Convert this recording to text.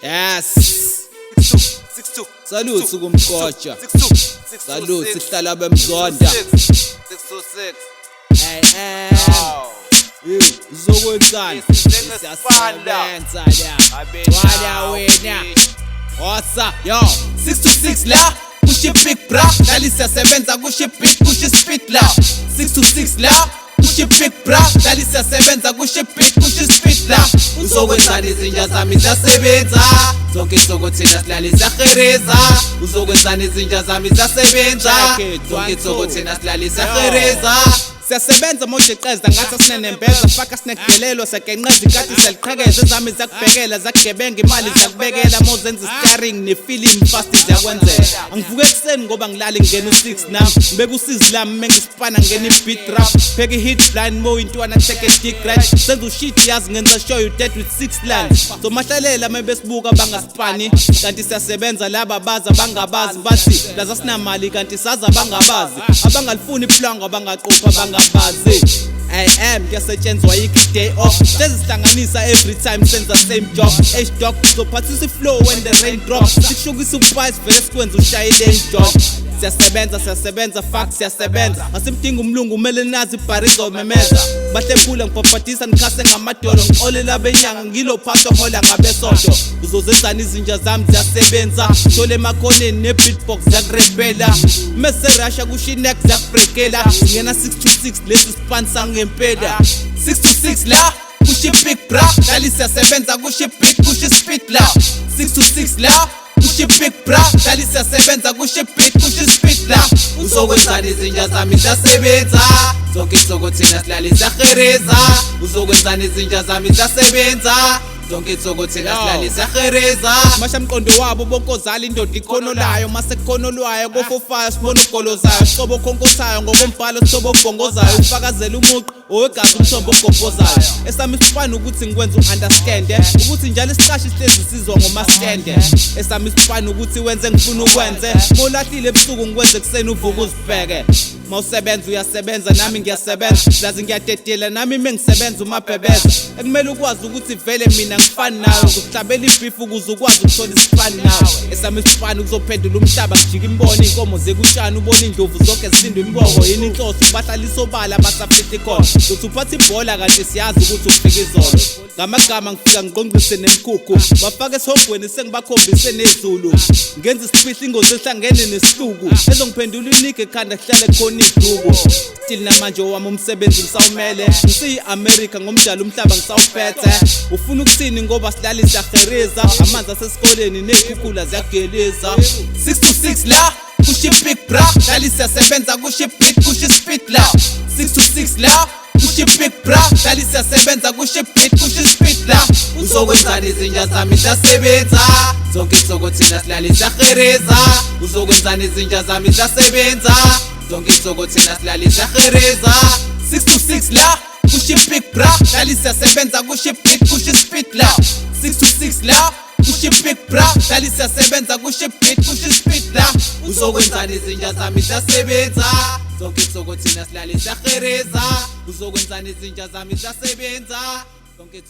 Yes. Salute kumkocha. Salute sihlala bemzonda. Hey, uzokwenzani? Siyasebenza la. Wala wena. What's up, yo? 626 la. Kushi big bra. Dali siyasebenza kushi big kushi spit la. 626 la. Kushi big bra. Dali siyasebenza kushi big kushi spit la. Uzokwenzani izinja zami ziyasebenza. Zonke sokothina silale siyahereza. Uzokwenzani izinja zami ziyasebenza. Zonke sokothina silale siyahereza. Siyasebenza manje qeza ngathi asinenembeza faka sinekdelelo sekenqeza inkathi seliqhekeza ezami zakubhekela zakugebenga imali zakubekela mozenza starring nefilm fast ziyakwenzela angivuke ekseni ngoba ngilala ngena u6 nami ngibeka usizi lami mengisipana ngena ibeat rap pheka ihit blind mo intwana take dick right senza ushit yazi ngenza show you dead with 6 lines so mahlalela mebesibuka bangasipani kanti siyasebenza laba baza bangabazi bathi laza sinamali kanti saza bangabazi abangalifuni iplanga abangaqopha bazi I am kuyasetshenzwa yiki day off sezihlanganisa every time senza same job H-Dog uzophathisa flow when the rain drops sikushukisa uprice vele sikwenza ushayile job siyasebenza fuck siyasebenza asimdinga umlungu umele nazi ibharizo memeza bahlebula ngipaphathisa nikhase ngamadolo ngiolela benyanga ngilo phaso hola ngabesonto uzozenzani izinja zami ziyasebenza thole emakhoneni nebeatbox yakurebela mase Russia kushinex yakubrekela ngena 626 lesi sponsor ngempela 626 la kushi big bra dali siyasebenza kushi big kushi spit la 626 la kushi big bra dali siyasebenza kushi big kushi spit la uzokwenzani izinja zami ziyasebenza zonke sokothina silale siyahereza uzokwenzani izinja zami ziyasebenza zonke sokothina silale siyahereza masha mqondo wabo bonkozala indoda ikhonolayo mase khonolwayo ko45 sibona ugolozayo sobo khonkosayo ngokombhalo sobo bongozayo ufakazela umuqo owegazi umthombo ogobhozayo esami sifana ukuthi ngikwenza uunderstand ukuthi njalo isiqashi sihlezi sizwa ngomaskende esami sifana ukuthi wenze ngifuna ukwenze molahlile ebusuku ngikwenze kuseni uvuka uzibheke mawusebenza uyasebenza nami ngiyasebenza lazi ngiyadedela nami mengisebenza umabhebeza ekumele ukwazi ukuthi vele mina ngifani nawe ukuhlabela ibeef ukuze ukwazi ukuthola isifani nawe esami sifana ukuzophendula umhlaba kujika imboni inkomo zekushana ubona indlovu zonke zisindwe imboko yini inhloso bahlalisa obala basafiti khona uthi uphatha ibhola kanti siyazi ukuthi ufika izolo ngamagama ngifika ngiqonqise nemkhukhu bafaka esihogweni sengibakhombise nezulu ngenza isiphihle ingozi ehlangene nesihluku ezongiphendula inike ekhanda kuhlale khona iduku still namanje wami umsebenzi ngisawumele ngisiyi-America ngomdala umhlaba ngisawuphethe ufuna ukuthini ngoba silale siyahereza amanzi asesikoleni nezikhukhula ziyageleza 626 la kushi big bra dali siyasebenza kushi big kushi spit la 626 la kushi big bra dali siyasebenza kushi big kushi spit la uzokwenzani izinja zami ziyasebenza zonke sokothina silale siyahereza uzokwenzani izinja zami ziyasebenza zonke sokothina silale siyahereza 626 la kushi big bra dali siyasebenza kushi big kushi spit la 626 la kushi big bra dali siyasebenza kushi big kushi spit la uzokwenzani izinja zami ziyasebenza zonke sokothina silale siyahereza uzokwenzani izinja zami ziyasebenza zonke